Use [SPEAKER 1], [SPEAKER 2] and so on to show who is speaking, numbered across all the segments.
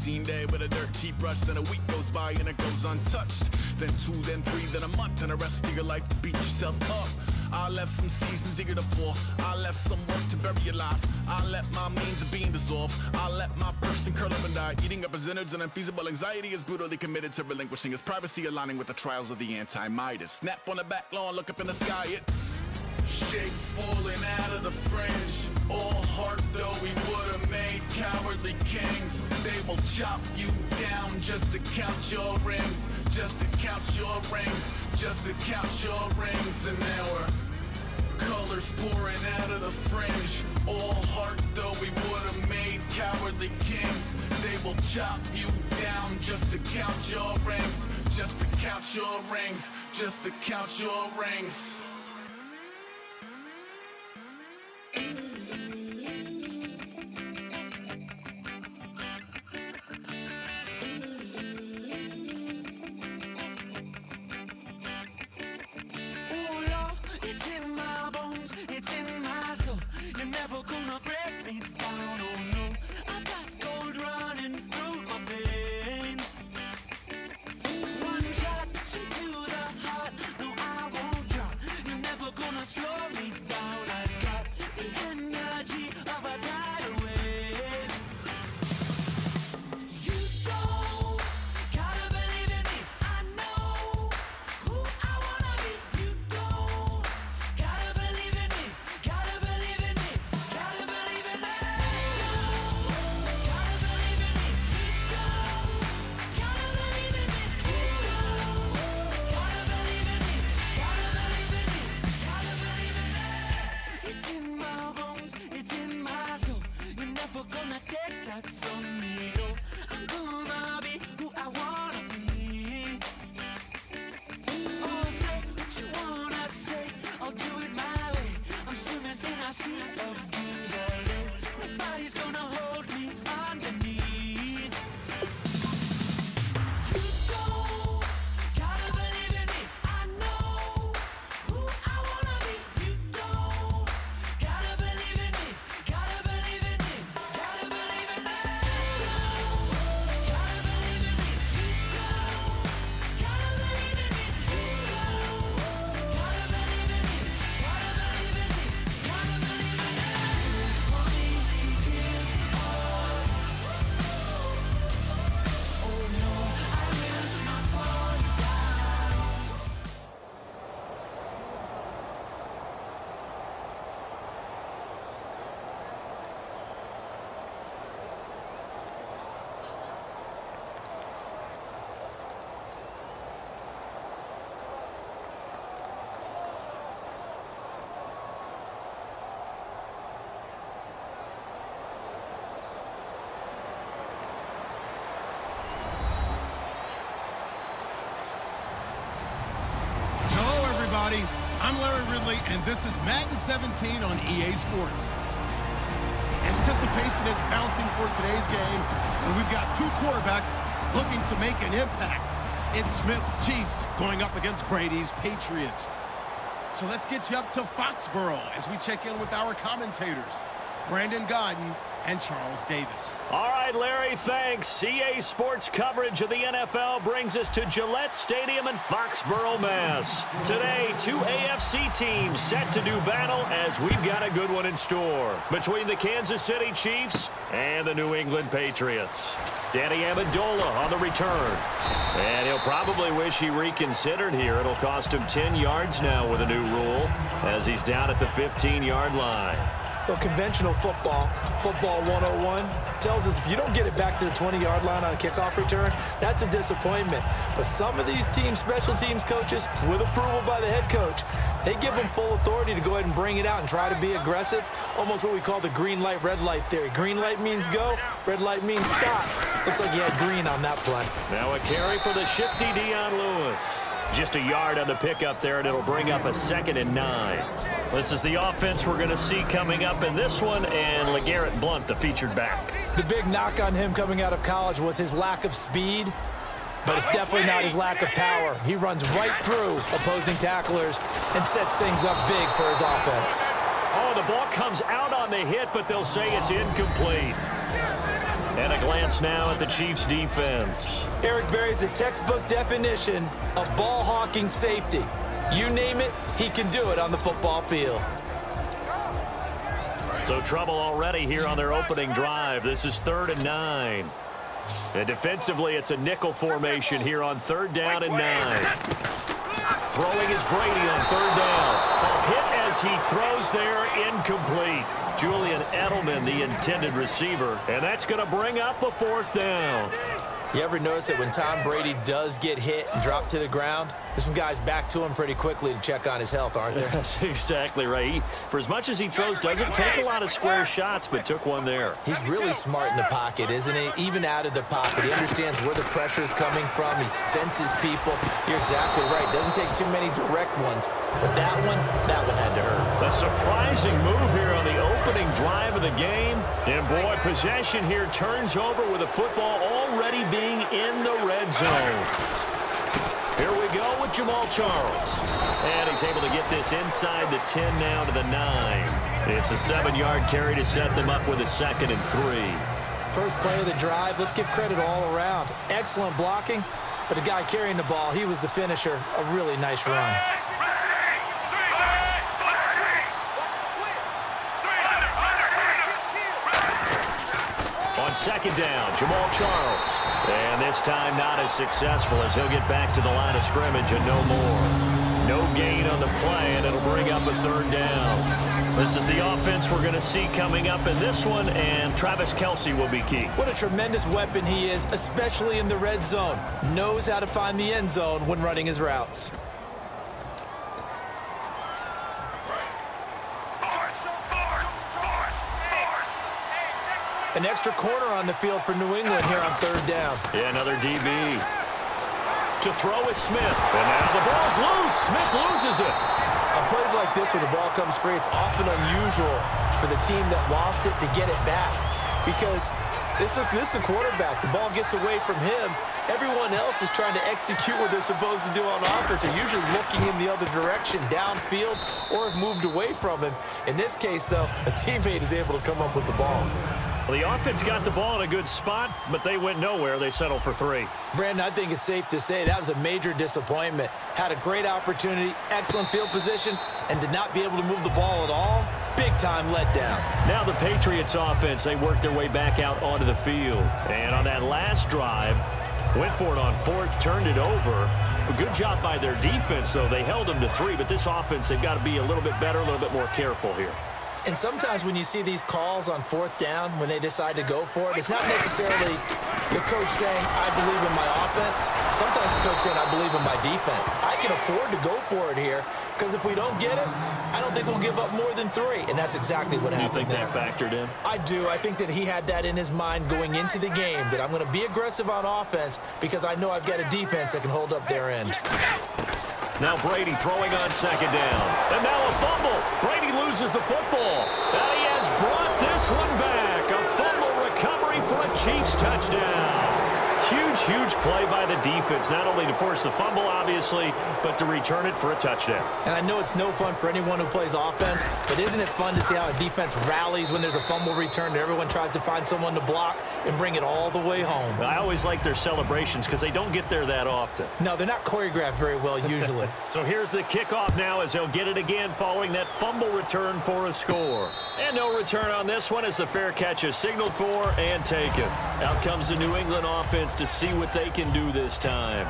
[SPEAKER 1] routine day with a dirty brush. Then a week goes by and it goes untouched. Then 2, then 3, then a month, and the rest of your life to beat yourself up. I left some seasons eager to fall. I left some work to bury your life. I let my means of being dissolved. I let my person curl up and die. Eating up his innards and unfeasible anxiety is brutally committed to relinquishing his privacy, aligning with the trials of the anti-Midas. Snap on the back lawn, look up in the sky, it's shapes falling out of the fringe. All heart though we would've made cowardly kings. They will chop you down just to count your rings. Just to count your rings. Just to count your rings. And now we're colors pouring out of the fringe. All heart though we would've made cowardly kings. They will chop you down just to count your rings. Just to count your rings. Just to count your rings.
[SPEAKER 2] It's in my bones, it's in my soul. You're never gonna break me down, oh no. I've got gold running through my veins. One shot, straight to the heart. No, I won't drop. You're never gonna slow me down. I've got the energy of a tidal wave. You don't gotta believe in me. I know who I wanna be. You don't gotta believe in me. Gotta believe in me. Gotta believe in me. You don't gotta believe in me. You don't gotta believe in me. You don't gotta believe in me. Gotta believe in me. Gotta believe in me. It's in my bones. It's in my soul. You're never gonna take that from me. No, I'm gonna be who I wanna be. Oh, say what you wanna say. I'll do it my way. I'm swimming in a sea of dreams all day. Nobody's gonna hold me underneath. You don't gotta believe in me. I know who I wanna be. You don't gotta believe in me. Gotta believe in me. Gotta believe in me. You don't gotta believe in me. You don't gotta believe in me. You don't gotta believe in me. Gotta believe in me. Gotta believe in me. Want me to give up? Oh no, I will not fall down.
[SPEAKER 3] Hello, everybody. I'm Larry Ridley, and this is Madden 17 on EA Sports. Anticipation is bouncing for today's game, and we've got two quarterbacks looking to make an impact. It's Smith's Chiefs going up against Brady's Patriots. So let's get you up to Foxborough as we check in with our commentators, Brandon Godden and Charles Davis.
[SPEAKER 4] All right, Larry, thanks. EA Sports coverage of the NFL brings us to Gillette Stadium in Foxborough, Mass. Today, two AFC teams set to do battle as we've got a good one in store between the Kansas City Chiefs and the New England Patriots. Danny Amendola on the return. And he'll probably wish he reconsidered here. It'll cost him 10 yards now with a new rule as he's down at the 15-yard line.
[SPEAKER 5] Well, conventional football 101, tells us if you don't get it back to the 20-yard line on a kickoff return, that's a disappointment. But some of these teams, special teams coaches, with approval by the head coach, they give them full authority to go ahead and bring it out and try to be aggressive, almost what we call the green light, red light theory. Green light means go, red light means stop. Looks like you had green on that play.
[SPEAKER 4] Now a carry for the shifty Dion Lewis. Just a yard on the pickup there, and it'll bring up a 2nd and 9. This is the offense we're going to see coming up in this one, and LeGarrette Blount, the featured back.
[SPEAKER 5] The big knock on him coming out of college was his lack of speed, but it's definitely not his lack of power. He runs right through opposing tacklers and sets things up big for his offense.
[SPEAKER 4] Oh, the ball comes out on the hit, but they'll say it's incomplete. And a glance now at the Chiefs' defense.
[SPEAKER 5] Eric Berry's the textbook definition of ball-hawking safety. You name it, he can do it on the football field.
[SPEAKER 4] So trouble already here on their opening drive. This is 3rd and 9. And defensively, it's a nickel formation here on 3rd down and 9. Throwing is Brady on 3rd down. A hit as he throws there, incomplete. Julian Edelman, the intended receiver. And that's going to bring up a 4th down.
[SPEAKER 5] You ever notice that when Tom Brady does get hit and drop to the ground, there's some guys back to him pretty quickly to check on his health, aren't there?
[SPEAKER 4] That's exactly right. For as much as he throws, doesn't take a lot of square shots, but took one there.
[SPEAKER 5] He's really smart in the pocket, isn't he? Even out of the pocket. He understands where the pressure is coming from. He senses people. You're exactly right. Doesn't take too many direct ones. But that one had to hurt.
[SPEAKER 4] A surprising move here on the opening drive of the game. And boy, possession here turns over with a football already being in the red zone. Here we go with Jamal Charles. And he's able to get this inside the 10 now to the 9. It's a 7-yard carry to set them up with a 2nd and 3.
[SPEAKER 5] First play of the drive, let's give credit all around. Excellent blocking, but the guy carrying the ball, he was the finisher. A really nice run.
[SPEAKER 4] On 2nd down, Jamal Charles. And this time not as successful as he'll get back to the line of scrimmage and no more. No gain on the play, and it'll bring up a 3rd down. This is the offense we're going to see coming up in this one, and Travis Kelce will be key.
[SPEAKER 5] What a tremendous weapon he is, especially in the red zone. Knows how to find the end zone when running his routes. An extra corner on the field for New England here on 3rd down.
[SPEAKER 4] Yeah, another DB. To throw is Smith. And now the ball's loose. Smith loses it.
[SPEAKER 5] On plays like this, when the ball comes free, it's often unusual for the team that lost it to get it back. Because this is the quarterback. The ball gets away from him. Everyone else is trying to execute what they're supposed to do on offense. They're usually looking in the other direction, downfield, or have moved away from him. In this case, though, a teammate is able to come up with the ball.
[SPEAKER 4] Well, the offense got the ball in a good spot, but they went nowhere. They settled for 3.
[SPEAKER 5] Brandon, I think it's safe to say that was a major disappointment. Had a great opportunity, excellent field position, and did not be able to move the ball at all. Big-time letdown.
[SPEAKER 4] Now the Patriots offense, they worked their way back out onto the field. And on that last drive, went for it on 4th, turned it over. A good job by their defense, though. They held them to 3, but this offense, they've got to be a little bit better, a little bit more careful here.
[SPEAKER 5] And sometimes when you see these calls on 4th down, when they decide to go for it, it's not necessarily the coach saying, I believe in my offense. Sometimes the coach saying, I believe in my defense. I can afford to go for it here, because if we don't get it, I don't think we'll give up more than 3. And that's exactly what happened there.
[SPEAKER 4] You think that factored in?
[SPEAKER 5] I do. I think that he had that in his mind going into the game, that I'm going to be aggressive on offense because I know I've got a defense that can hold up their end.
[SPEAKER 4] Now Brady throwing on 2nd down. And now a fumble. Brady loses the football. And he has brought this one back. A fumble recovery for a Chiefs touchdown. Huge play by the defense, not only to force the fumble, obviously, but to return it for a touchdown.
[SPEAKER 5] And I know it's no fun for anyone who plays offense, but isn't it fun to see how a defense rallies when there's a fumble return and everyone tries to find someone to block and bring it all the way home?
[SPEAKER 4] I always like their celebrations because they don't get there that often.
[SPEAKER 5] No, they're not choreographed very well usually.
[SPEAKER 4] So here's the kickoff now as they'll get it again following that fumble return for a score. And no return on this one as the fair catch is signaled for and taken. Out comes the New England offense to see what they can do this time.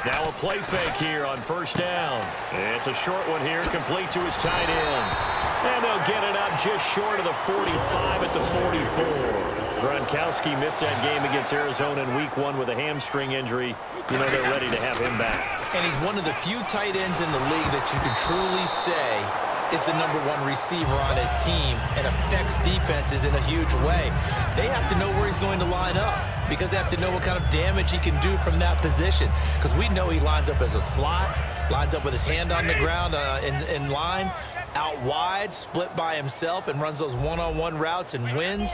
[SPEAKER 4] Now a play fake here on 1st down. It's a short one here, complete to his tight end. And they'll get it up just short of the 45 at the 44. Gronkowski missed that game against Arizona in Week 1 with a hamstring injury. You know they're ready to have him back.
[SPEAKER 5] And he's one of the few tight ends in the league that you can truly say is the #1 receiver on his team and affects defenses in a huge way. They have to know where he's going to line up because they have to know what kind of damage he can do from that position. Because we know he lines up as a slot, lines up with his hand on the ground in line, out wide, split by himself, and runs those one-on-one routes and wins.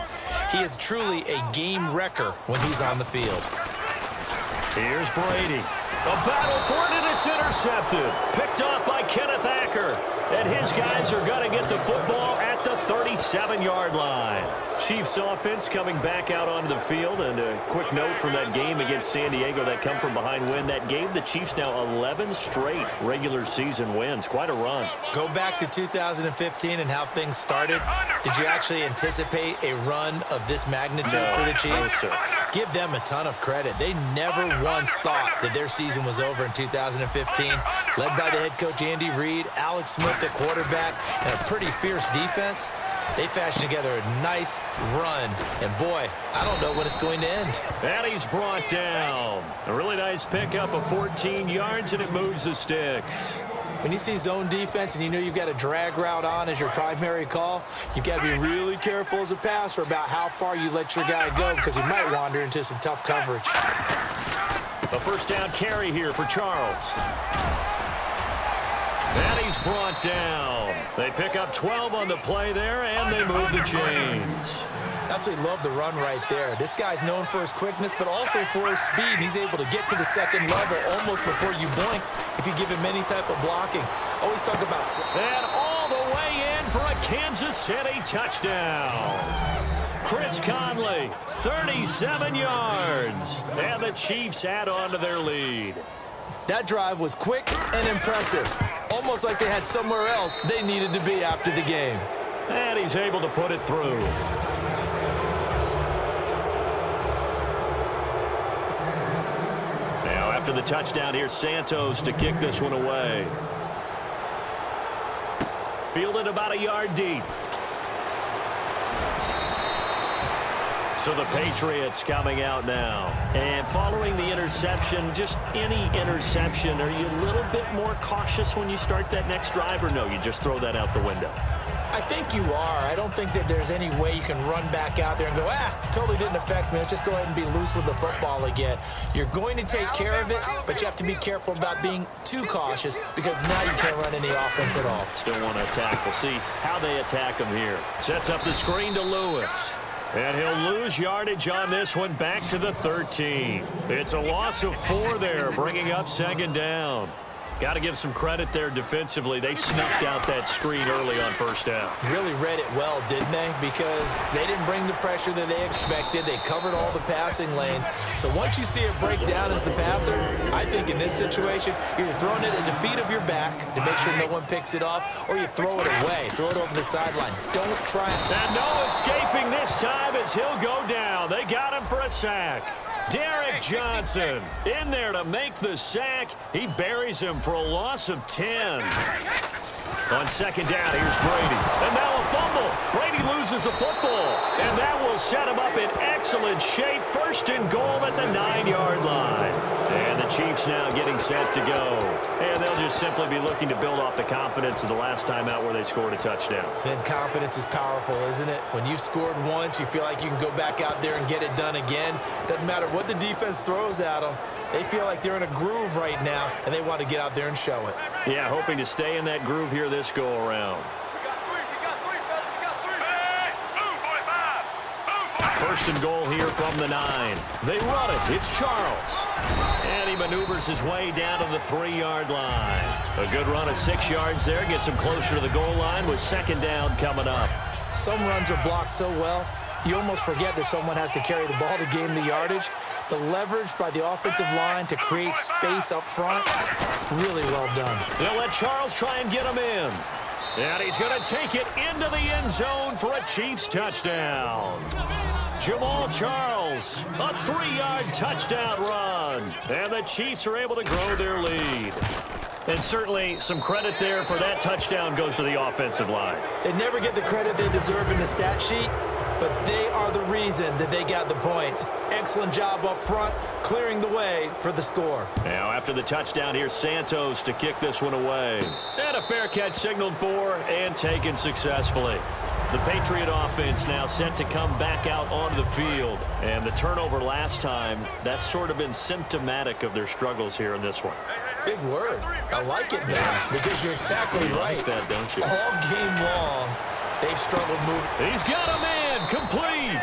[SPEAKER 5] He is truly a game wrecker when he's on the field.
[SPEAKER 4] Here's Brady. A battle for it, and it's intercepted. Picked off by Kenneth Kenneth Acker. And his guys are going to get the football at the 37-yard line. Chiefs offense coming back out onto the field. And a quick note from that game against San Diego, that come from behind win. That gave the Chiefs now 11 straight regular season wins. Quite a run.
[SPEAKER 5] Go back to 2015 and how things started. Did you actually anticipate a run of this magnitude for the Chiefs?
[SPEAKER 4] No,
[SPEAKER 5] Give them a ton of credit. They never once thought that their season was over in 2015. Led by the head coach Andy Reid, Alex Smith, the quarterback, and a pretty fierce defense. They fashioned together a nice run. And, boy, I don't know when it's going to end.
[SPEAKER 4] And he's brought down. A really nice pickup of 14 yards, and it moves the sticks.
[SPEAKER 5] When you see zone defense and you know you've got a drag route on as your primary call, you've got to be really careful as a passer about how far you let your guy go because he might wander into some tough coverage.
[SPEAKER 4] A first down carry here for Charles. And he's brought down. They pick up 12 on the play there, and they move the chains.
[SPEAKER 5] Absolutely love the run right there. This guy's known for his quickness, but also for his speed. He's able to get to the second level almost before you blink if you give him any type of blocking. Always talk about...
[SPEAKER 4] And all the way in for a Kansas City touchdown. Chris Conley, 37 yards. And the Chiefs add on to their lead.
[SPEAKER 5] That drive was quick and impressive. Almost like they had somewhere else they needed to be after the game.
[SPEAKER 4] And he's able to put it through. Now after the touchdown, here's Santos to kick this one away. Fielded about a yard deep. So the Patriots coming out now. And following the interception, just any interception, are you a little bit more cautious when you start that next drive, or no, you just throw that out the window?
[SPEAKER 5] I think you are. I don't think that there's any way you can run back out there and go, totally didn't affect me. Let's just go ahead and be loose with the football again. You're going to take care of it, but you have to be careful about being too cautious because now you can't run any offense at all.
[SPEAKER 4] Still want to attack. We'll see how they attack him here. Sets up the screen to Lewis. And he'll lose yardage on this one, back to the 13. It's a loss of 4 there, bringing up second down. Got to give some credit there defensively. They snuffed out that screen early on first down.
[SPEAKER 5] Really read it well, didn't they? Because they didn't bring the pressure that they expected. They covered all the passing lanes. So once you see it break down as the passer, I think in this situation, you're either throwing it at the feet of your back to make sure no one picks it up, or you throw it away. Throw it over the sideline. Don't try it.
[SPEAKER 4] And no escaping this time as he'll go down. They got him for a sack. Derek Johnson in there to make the sack. He buries him for a loss of 10. On second down, here's Brady. And now a fumble. Brady loses the football. And that will set him up in excellent shape. First and goal at the 9-yard line. And the Chiefs now getting set to go. And they'll just simply be looking to build off the confidence of the last time out where they scored a touchdown.
[SPEAKER 5] Then confidence is powerful, isn't it? When you've scored once, you feel like you can go back out there and get it done again. Doesn't matter what the defense throws at them. They feel like they're in a groove right now, and they want to get out there and show it.
[SPEAKER 4] Yeah, hoping to stay in that groove here this go-around. First and goal here from the 9. They run it. It's Charles. And he maneuvers his way down to the 3-yard line. A good run of 6 yards there. Gets him closer to the goal line with second down coming up.
[SPEAKER 5] Some runs are blocked so well, you almost forget that someone has to carry the ball to gain the yardage. The leverage by the offensive line to create space up front, really well done.
[SPEAKER 4] They'll let Charles try and get him in. And he's going to take it into the end zone for a Chiefs touchdown. Jamal Charles, a 3-yard touchdown run. And the Chiefs are able to grow their lead. And certainly some credit there for that touchdown goes to the offensive line.
[SPEAKER 5] They never get the credit they deserve in the stat sheet, but they are the reason that they got the points. Excellent job up front, clearing the way for the score.
[SPEAKER 4] Now after the touchdown, here's Santos to kick this one away. And a fair catch signaled for and taken successfully. The Patriot offense now set to come back out onto the field. And the turnover last time, that's sort of been symptomatic of their struggles here in this one.
[SPEAKER 5] Big word. I like it, though, because you're exactly right.
[SPEAKER 4] Like that, don't you?
[SPEAKER 5] All game long, they've struggled moving.
[SPEAKER 4] He's got him in. Complete.